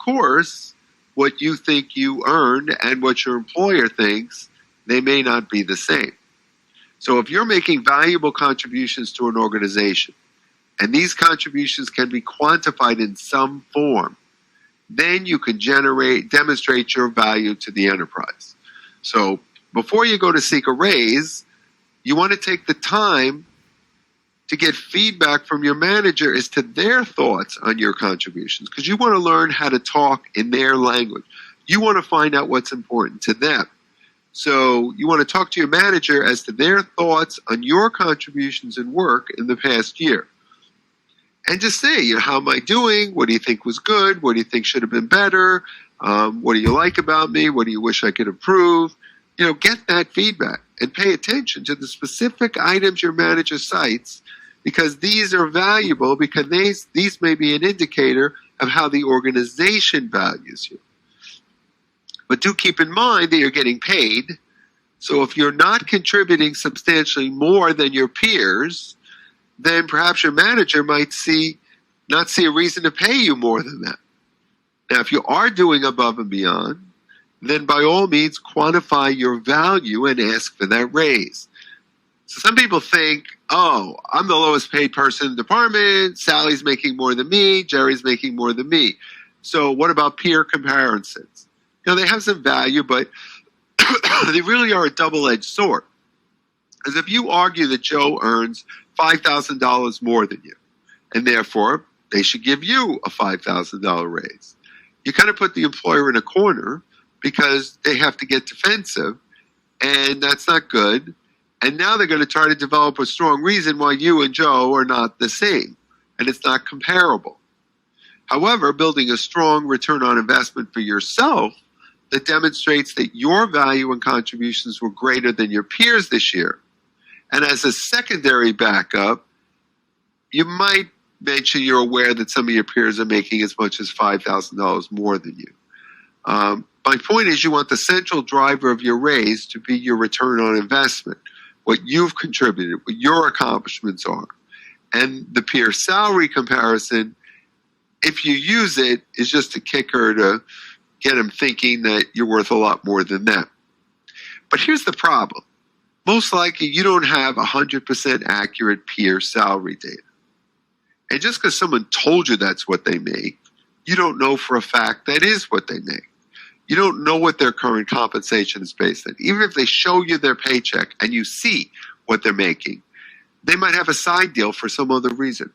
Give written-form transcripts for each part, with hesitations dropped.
course, what you think you earned and what your employer thinks, they may not be the same. So if you're making valuable contributions to an organization, and these contributions can be quantified in some form, then you can demonstrate your value to the enterprise. So before you go to seek a raise, you want to take the time to get feedback from your manager as to their thoughts on your contributions, because you want to learn how to talk in their language. You want to find out what's important to them. So you want to talk to your manager as to their thoughts on your contributions and work in the past year. And just say, how am I doing? What do you think was good? What do you think should have been better? What do you like about me? What do you wish I could improve? Get that feedback and pay attention to the specific items your manager cites, because these are valuable, because these may be an indicator of how the organization values you. But do keep in mind that you're getting paid. So if you're not contributing substantially more than your peers, then perhaps your manager might not see a reason to pay you more than that. Now, if you are doing above and beyond, then by all means quantify your value and ask for that raise. So some people think, I'm the lowest paid person in the department, Sally's making more than me, Jerry's making more than me. So what about peer comparisons? They have some value, but they really are a double-edged sword. Because if you argue that Joe earns $5,000 more than you, and therefore they should give you a $5,000 raise, you kind of put the employer in a corner because they have to get defensive, and that's not good. And now they're going to try to develop a strong reason why you and Joe are not the same, and it's not comparable. However, building a strong return on investment for yourself that demonstrates that your value and contributions were greater than your peers this year. And as a secondary backup, you might mention you're aware that some of your peers are making as much as $5,000 more than you. My point is, you want the central driver of your raise to be your return on investment, what you've contributed, what your accomplishments are. And the peer salary comparison, if you use it, is just a kicker to get them thinking that you're worth a lot more than them. But here's the problem. Most likely you don't have 100% accurate peer salary data. And just because someone told you that's what they make, you don't know for a fact that is what they make. You don't know what their current compensation is based on. Even if they show you their paycheck and you see what they're making, they might have a side deal for some other reason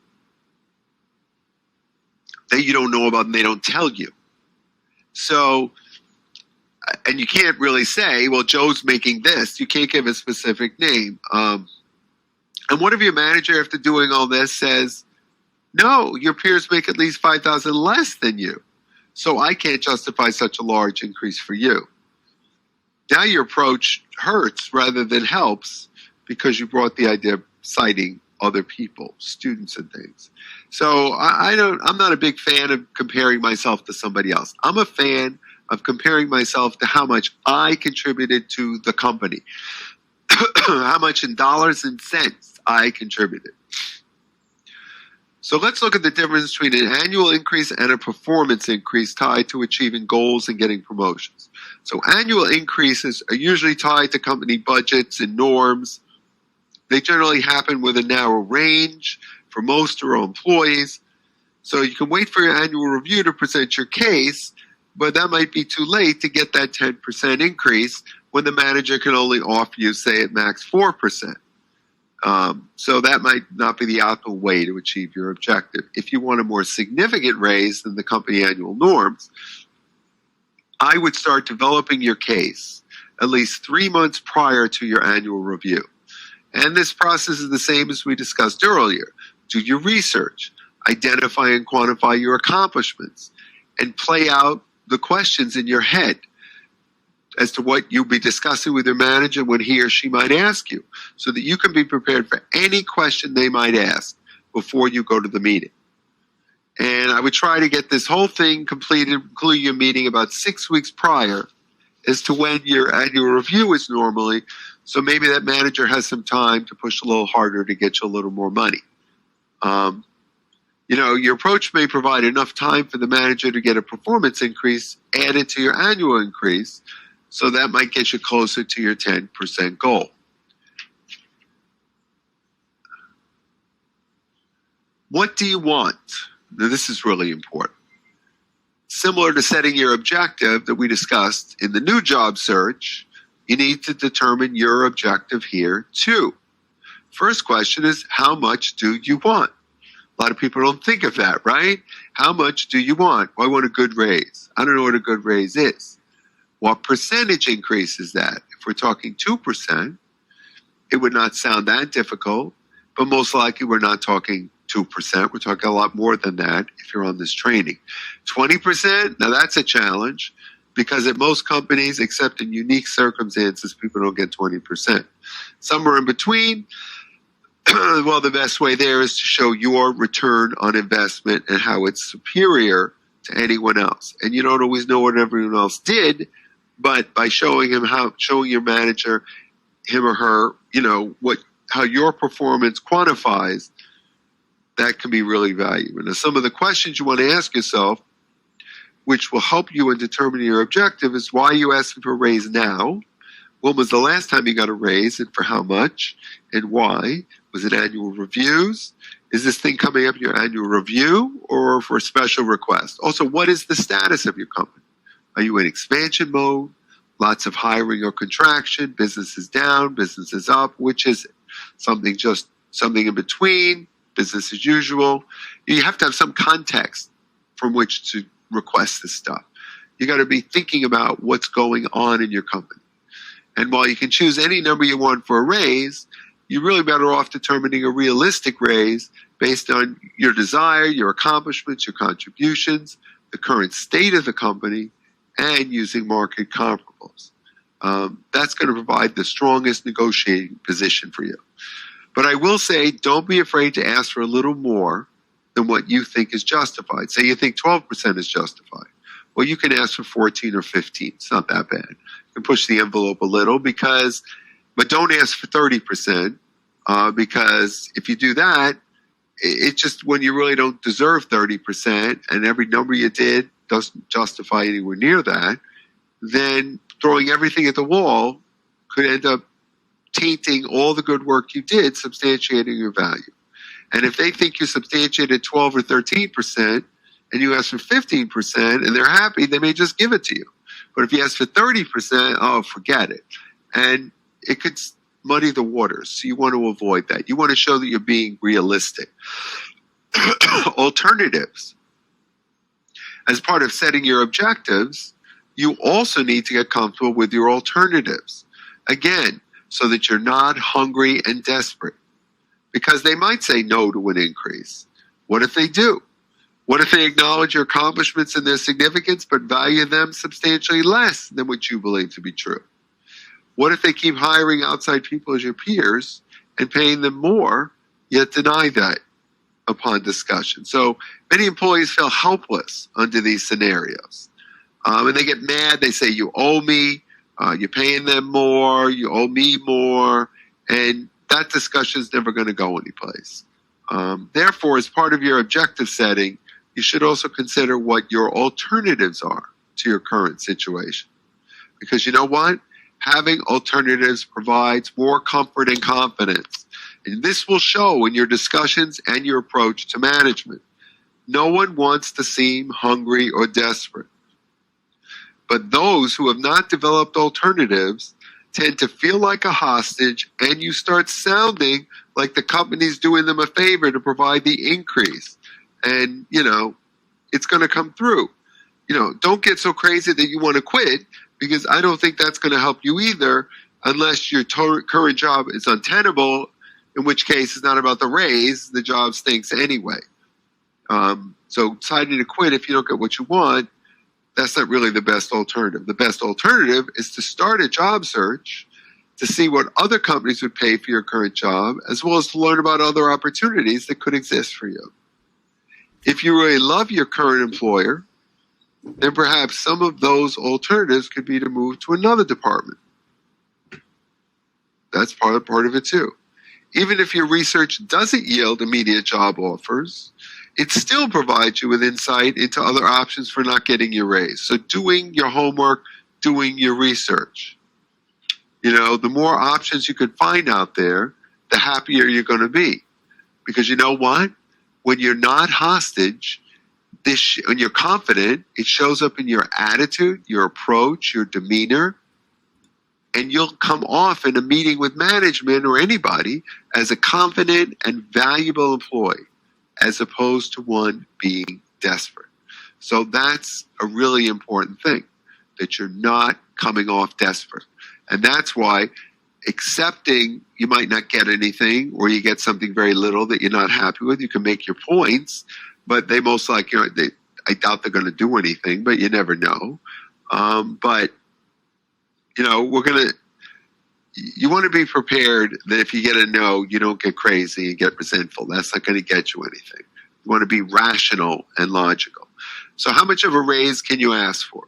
that you don't know about and they don't tell you. So, and you can't really say, well, Joe's making this. You can't give a specific name. And what if your manager, after doing all this, says, no, your peers make at least $5,000 less than you, so I can't justify such a large increase for you. Now your approach hurts rather than helps, because you brought the idea of citing other people, students and things. So I'm not a big fan of comparing myself to somebody else. I'm a fan of comparing myself to how much I contributed to the company, how much in dollars and cents I contributed. So let's look at the difference between an annual increase and a performance increase tied to achieving goals and getting promotions. So annual increases are usually tied to company budgets and norms. They generally happen with a narrow range for most of our employees. So you can wait for your annual review to present your case, but that might be too late to get that 10% increase when the manager can only offer you, say, at max 4%. So that might not be the optimal way to achieve your objective. If you want a more significant raise than the company annual norms, I would start developing your case at least 3 months prior to your annual review. And this process is the same as we discussed earlier. Do your research, identify and quantify your accomplishments, and play out the questions in your head as to what you'll be discussing with your manager when he or she might ask you, so that you can be prepared for any question they might ask before you go to the meeting. And I would try to get this whole thing completed, including your meeting, about 6 weeks prior as to when your annual review is normally, so maybe that manager has some time to push a little harder to get you a little more money. Your approach may provide enough time for the manager to get a performance increase added to your annual increase, so that might get you closer to your 10% goal. What do you want? Now, this is really important. Similar to setting your objective that we discussed in the new job search, you need to determine your objective here too. First question is, how much do you want? A lot of people don't think of that, right? How much do you want? Well, I want a good raise. I don't know what a good raise is. What percentage increase is that? If we're talking 2%, it would not sound that difficult, but most likely we're not talking 2%. We're talking a lot more than that if you're on this training. 20%, now that's a challenge, because at most companies, except in unique circumstances, people don't get 20%. Somewhere in between, well, the best way there is to show your return on investment and how it's superior to anyone else. And you don't always know what everyone else did, but by showing your manager, him or her, how your performance quantifies, that can be really valuable. Now, some of the questions you want to ask yourself, which will help you in determining your objective, is why are you asking for a raise now? When was the last time you got a raise, and for how much, and why? Was it annual reviews? Is this thing coming up in your annual review or for a special request? Also, what is the status of your company? Are you in expansion mode? Lots of hiring or contraction? Business is down? Business is up? Which is it? Something in between? Business as usual? You have to have some context from which to request this stuff. You got to be thinking about what's going on in your company. And while you can choose any number you want for a raise, you're really better off determining a realistic raise based on your desire, your accomplishments, your contributions, the current state of the company, and using market comparables. That's going to provide the strongest negotiating position for you. But I will say, don't be afraid to ask for a little more than what you think is justified. Say you think 12% is justified. Well, you can ask for 14 or 15. It's not that bad. You can push the envelope a little, but don't ask for 30%, because if you do that, it's just when you really don't deserve 30% and every number you did doesn't justify anywhere near that, then throwing everything at the wall could end up tainting all the good work you did, substantiating your value. And if they think you substantiated 12 or 13% and you ask for 15% and they're happy, they may just give it to you. But if you ask for 30%, oh, forget it. And it could muddy the waters. So you want to avoid that. You want to show that you're being realistic. Alternatives. As part of setting your objectives, you also need to get comfortable with your alternatives. Again, so that you're not hungry and desperate. Because they might say no to an increase. What if they do? What if they acknowledge your accomplishments and their significance, but value them substantially less than what you believe to be true? What if they keep hiring outside people as your peers and paying them more, yet deny that upon discussion? So many employees feel helpless under these scenarios. And they get mad. They say, you owe me, you're paying them more, you owe me more, and that discussion is never going to go anyplace. Therefore, as part of your objective setting, you should also consider what your alternatives are to your current situation. Because you know what? Having alternatives provides more comfort and confidence. And this will show in your discussions and your approach to management. No one wants to seem hungry or desperate. But those who have not developed alternatives tend to feel like a hostage, and you start sounding like the company's doing them a favor to provide the increase. And, it's going to come through. Don't get so crazy that you want to quit, because I don't think that's going to help you either, unless your current job is untenable, in which case it's not about the raise, the job stinks anyway. So deciding to quit if you don't get what you want, that's not really the best alternative. The best alternative is to start a job search to see what other companies would pay for your current job, as well as to learn about other opportunities that could exist for you. If you really love your current employer, then perhaps some of those alternatives could be to move to another department. That's part of it too. Even if your research doesn't yield immediate job offers, it still provides you with insight into other options for not getting your raise. So doing your homework, doing your research. The more options you can find out there, the happier you're going to be. Because you know what? When you're not hostage, when you're confident, it shows up in your attitude, your approach, your demeanor, and you'll come off in a meeting with management or anybody as a confident and valuable employee, as opposed to one being desperate. So that's a really important thing, that you're not coming off desperate. And that's why accepting you might not get anything, or you get something very little that you're not happy with, you can make your points, but they most likely, I doubt they're going to do anything, but you never know. But you want to be prepared that if you get a no, you don't get crazy and get resentful. That's not going to get you anything. You want to be rational and logical. So how much of a raise can you ask for?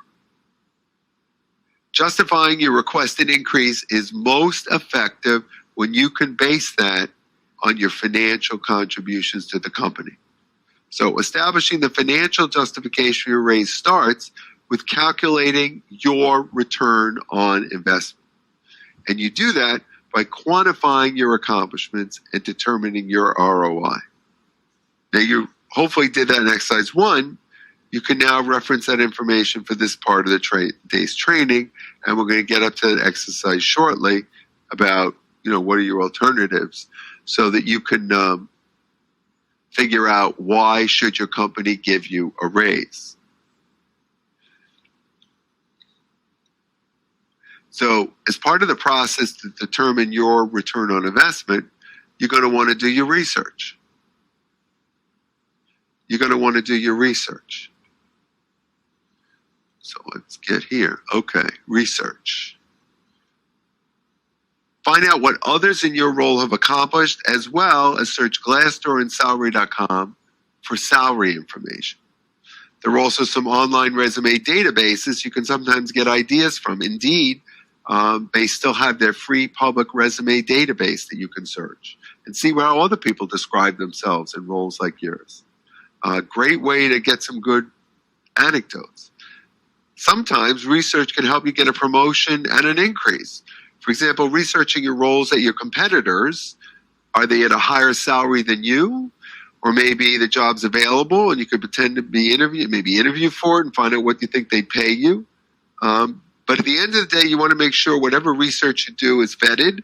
Justifying your requested increase is most effective when you can base that on your financial contributions to the company. So establishing the financial justification for your raise starts with calculating your return on investment. And you do that by quantifying your accomplishments and determining your ROI. Now, you hopefully did that in exercise 1. You can now reference that information for this part of the day's training, and we're going to get up to that exercise shortly about, what are your alternatives, so that you can figure out why should your company give you a raise. So as part of the process to determine your return on investment, you're going to want to do your research. So let's get here. Okay, research. Find out what others in your role have accomplished, as well as search Glassdoor and Salary.com for salary information. There are also some online resume databases you can sometimes get ideas from. Indeed, they still have their free public resume database that you can search and see how other people describe themselves in roles like yours. A great way to get some good anecdotes. Sometimes research can help you get a promotion and an increase. For example, researching your roles at your competitors. Are they at a higher salary than you? Or maybe the job's available and you could pretend to be interview for it and find out what you think they'd pay you. But at the end of the day, you want to make sure whatever research you do is vetted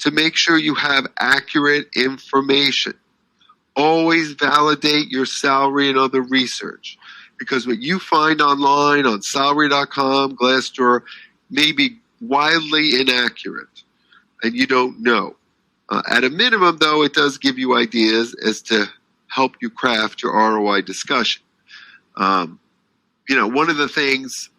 to make sure you have accurate information. Always validate your salary and other research, because what you find online on Salary.com, Glassdoor, may be wildly inaccurate, and you don't know. At a minimum, though, it does give you ideas as to help you craft your ROI discussion. One of the things,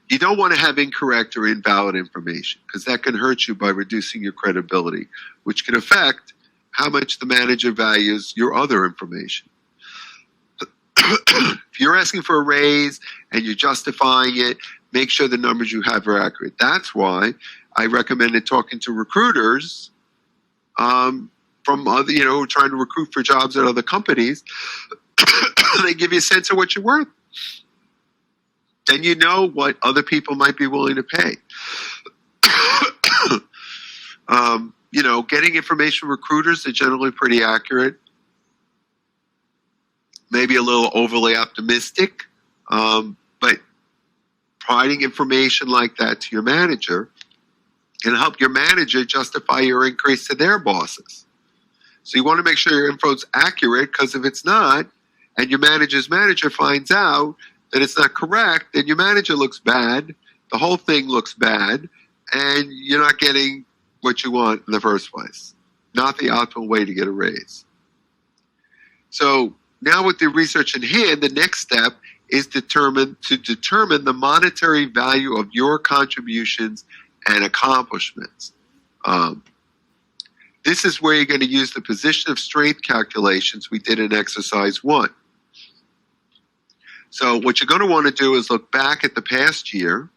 you don't want to have incorrect or invalid information, because that can hurt you by reducing your credibility, which can affect how much the manager values your other information. If you're asking for a raise and you're justifying it, make sure the numbers you have are accurate. That's why I recommended talking to recruiters from other, who are trying to recruit for jobs at other companies. They give you a sense of what you're worth. Then you know what other people might be willing to pay. Getting information from recruiters are generally pretty accurate. Maybe a little overly optimistic, but providing information like that to your manager can help your manager justify your increase to their bosses. So you want to make sure your info's accurate, because if it's not, and your manager's manager finds out that it's not correct, then your manager looks bad, the whole thing looks bad, and you're not getting what you want in the first place. Not the optimal way to get a raise. So now with the research in hand, the next step is to determine the monetary value of your contributions and accomplishments. This is where you're going to use the position of strength calculations we did in exercise 1. So what you're going to want to do is look back at the past year,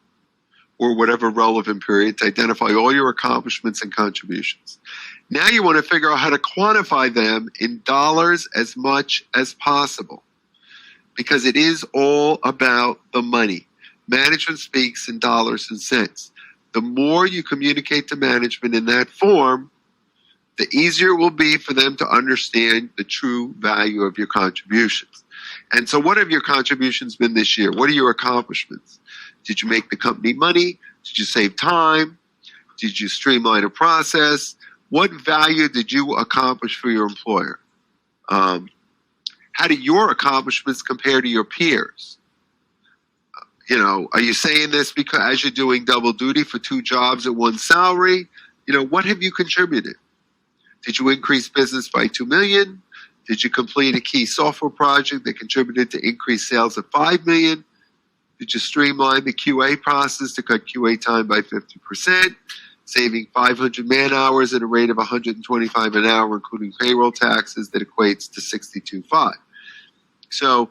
or whatever relevant period, to identify all your accomplishments and contributions. Now you want to figure out how to quantify them in dollars as much as possible, because it is all about the money. Management speaks in dollars and cents. The more you communicate to management in that form, the easier it will be for them to understand the true value of your contributions. And so what have your contributions been this year? What are your accomplishments? Did you make the company money? Did you save time? Did you streamline a process? What value did you accomplish for your employer? How do your accomplishments compare to your peers? Are you saying this because as you're doing double duty for 2 jobs at 1 salary? What have you contributed? Did you increase business by $2 million? Did you complete a key software project that contributed to increased sales of $5 million? Did you streamline the QA process to cut QA time by 50%, saving 500 man hours at a rate of $125 an hour, including payroll taxes that equates to $62.5? So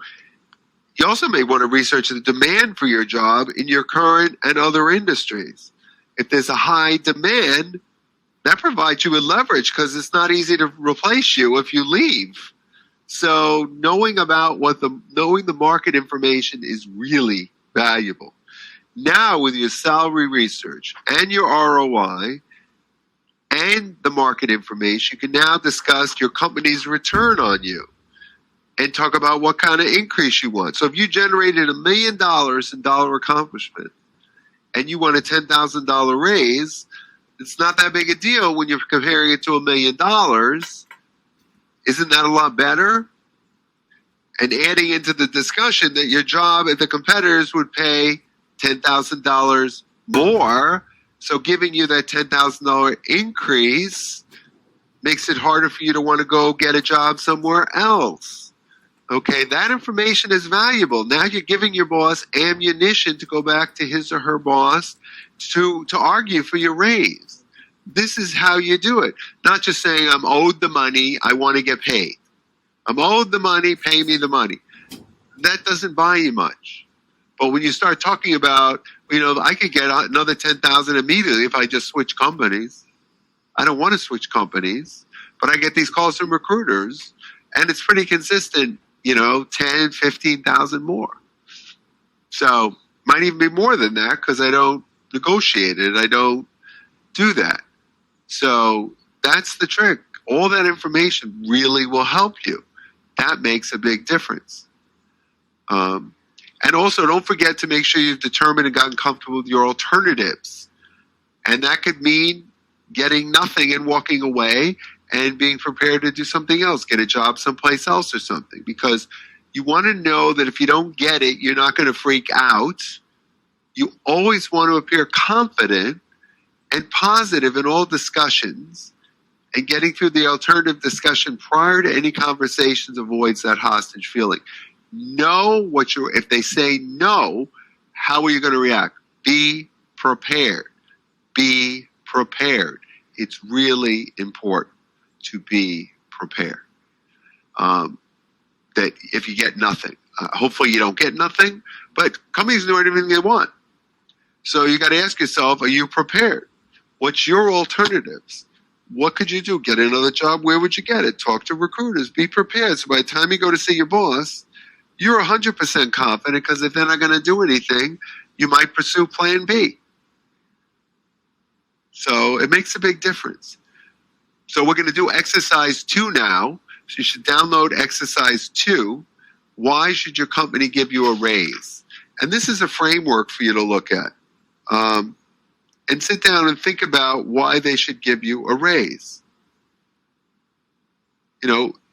you also may want to research the demand for your job in your current and other industries. If there's a high demand, that provides you with leverage because it's not easy to replace you if you leave. So knowing the market information is really valuable. Now with your salary research and your ROI and the market information, you can now discuss your company's return on you and talk about what kind of increase you want. So if you generated $1 million in dollar accomplishment and you want a $10,000 raise, it's not that big a deal when you're comparing it to $1 million. Isn't that a lot better? And adding into the discussion that your job at the competitors would pay $10,000 more, so giving you that $10,000 increase makes it harder for you to want to go get a job somewhere else. Okay, that information is valuable. Now you're giving your boss ammunition to go back to his or her boss to argue for your raise. This is how you do it. Not just saying, I'm owed the money, I want to get paid. I'm owed the money, pay me the money. That doesn't buy you much. But when you start talking about, I could get another $10,000 immediately if I just switch companies. I don't want to switch companies, but I get these calls from recruiters, and it's pretty consistent, 10, 15,000 more. So might even be more than that because I don't negotiate it. I don't do that. So that's the trick. All that information really will help you. That makes a big difference. And also, don't forget to make sure you've determined and gotten comfortable with your alternatives. And that could mean getting nothing and walking away and being prepared to do something else, get a job someplace else or something. Because you want to know that if you don't get it, you're not going to freak out. You always want to appear confident and positive in all discussions, and getting through the alternative discussion prior to any conversations avoids that hostage feeling. Know if they say no, how are you going to react? Be prepared. Be prepared. It's really important to be prepared. That if you get nothing, hopefully you don't get nothing, but companies do anything they want. So you got to ask yourself, are you prepared? What's your alternatives? What could you do? Get another job? Where would you get it? Talk to recruiters. Be prepared. So by the time you go to see your boss, you're 100% confident, because if they're not going to do anything, you might pursue plan B. So it makes a big difference. So we're going to do exercise 2 now. So you should download exercise 2. Why should your company give you a raise? And this is a framework for you to look at. And sit down and think about why they should give you a raise.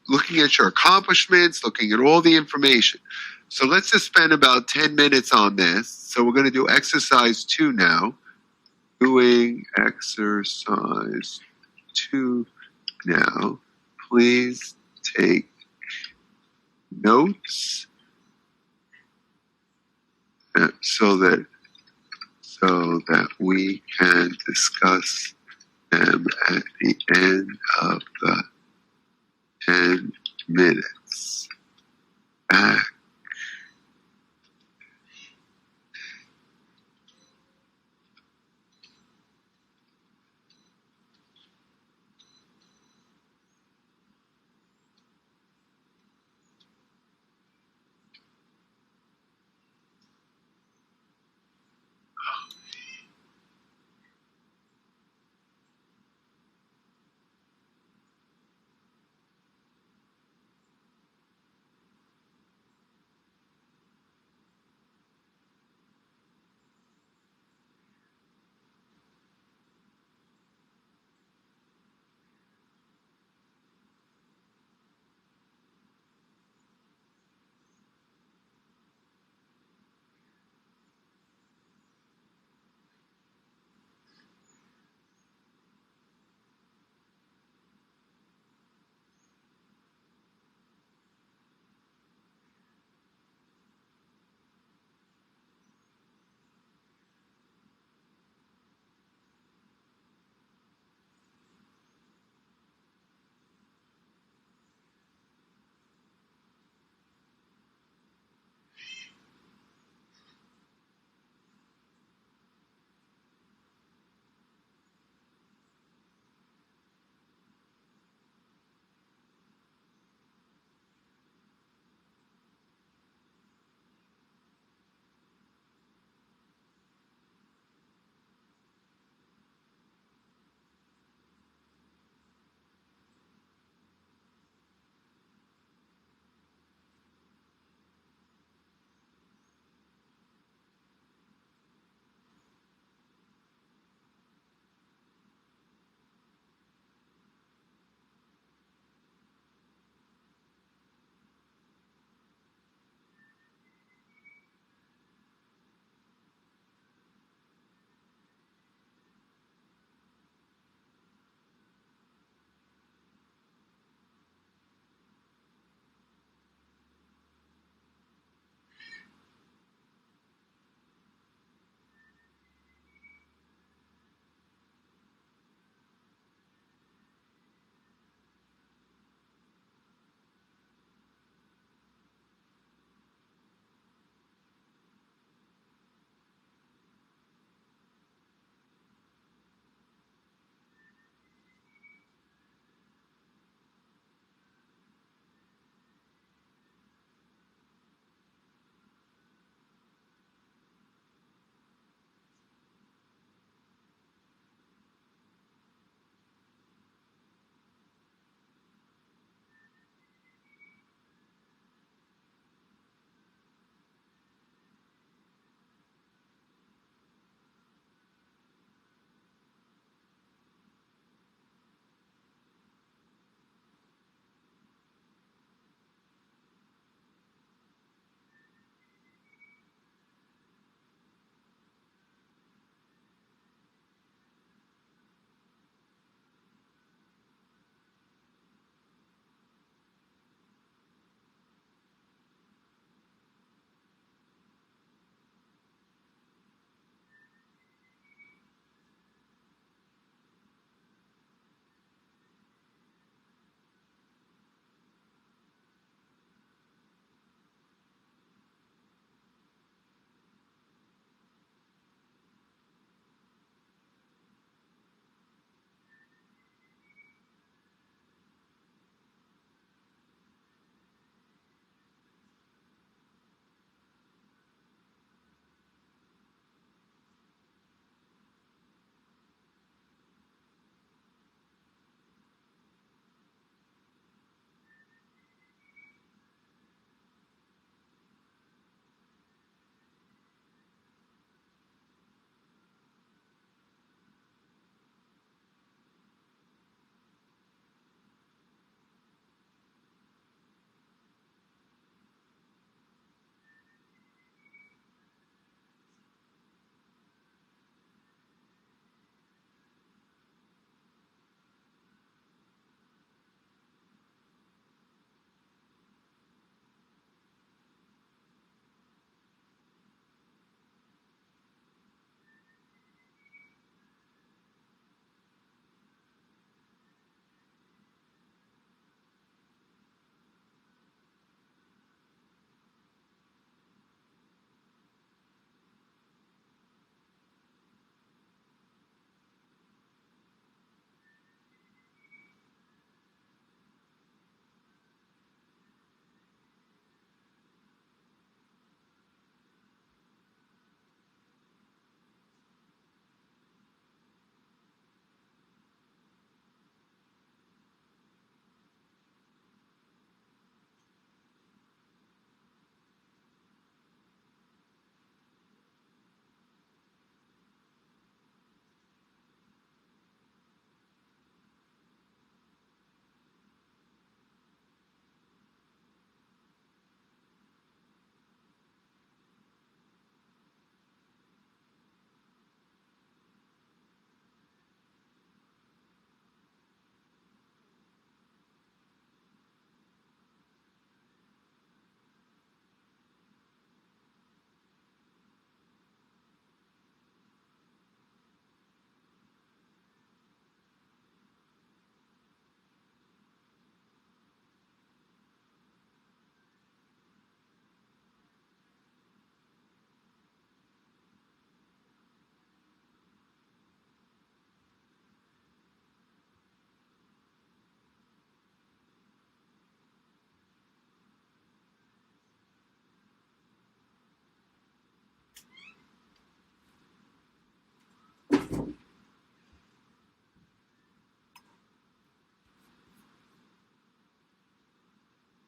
Looking at your accomplishments, looking at all the information. So let's just spend about 10 minutes on this. So we're going to do exercise 2 now. Doing exercise 2 now. Please take notes so that we can discuss them at the end of the 10 minutes. Back